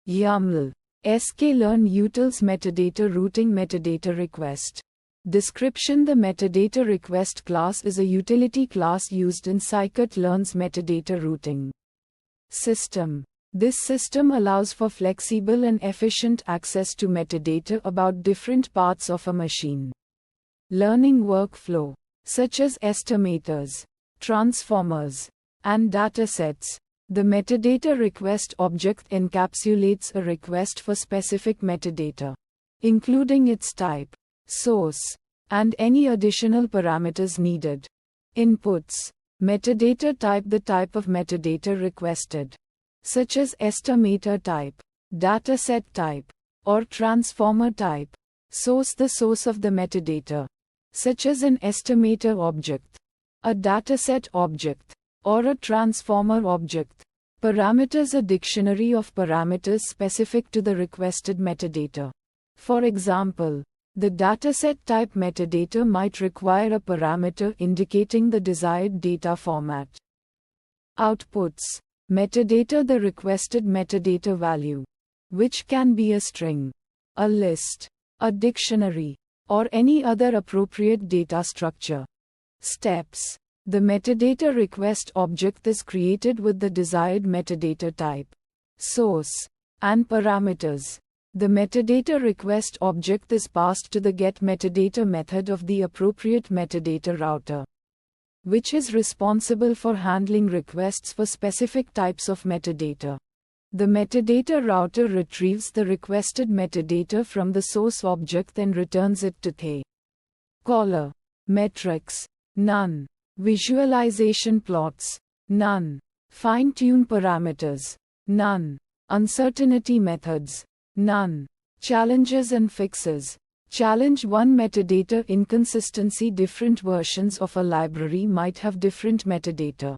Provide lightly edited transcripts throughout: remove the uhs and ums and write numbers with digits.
YAML. sklearn utils metadata routing metadata request. Description: the metadata request class is a utility class used in scikit-learn's metadata routing system. This system allows for flexible and efficient access to metadata about different parts of a machine learning workflow, such as estimators, transformers, and datasets. The metadata request object encapsulates a request for specific metadata, including its type, source, and any additional parameters needed. Inputs: metadata type, the type of metadata requested, such as estimator type, dataset type, or transformer type. Source: the source of the metadata, such as an estimator object, a dataset object, or a transformer object. Parameters: a dictionary of parameters specific to the requested metadata. For example, the dataset type metadata might require a parameter indicating the desired data format. Outputs: metadata, the requested metadata value, which can be a string, a list, a dictionary, or any other appropriate data structure. Steps: the metadata request object is created with the desired metadata type, source, and parameters. The metadata request object is passed to the getMetadata method of the appropriate metadata router, which is responsible for handling requests for specific types of metadata. The metadata router retrieves the requested metadata from the source object and returns it to the caller. Metrics: none. Visualization plots: none. Fine-tune parameters: none. Uncertainty methods: none. Challenges and fixes. Challenge 1: metadata inconsistency. Different versions of a library might have different metadata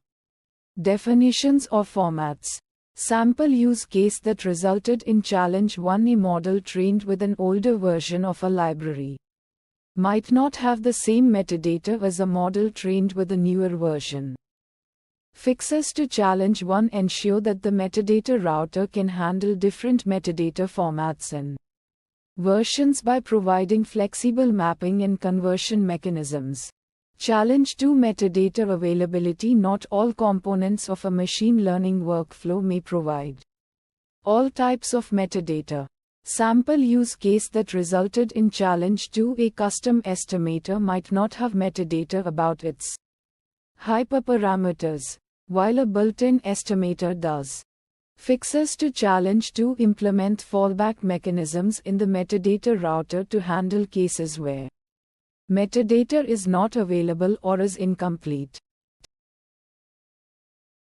definitions or formats. Sample use case that resulted in challenge 1: a model trained with an older version of a library might not have the same metadata as a model trained with a newer version. Fixes to challenge 1: ensure that the metadata router can handle different metadata formats and versions by providing flexible mapping and conversion mechanisms. Challenge 2: metadata availability. Not all components of a machine learning workflow may provide all types of metadata. Sample use case that resulted in challenge 2: a custom estimator might not have metadata about its hyperparameters, while a built-in estimator does. Fixes to challenge 2: implement fallback mechanisms in the metadata router to handle cases where metadata is not available or is incomplete.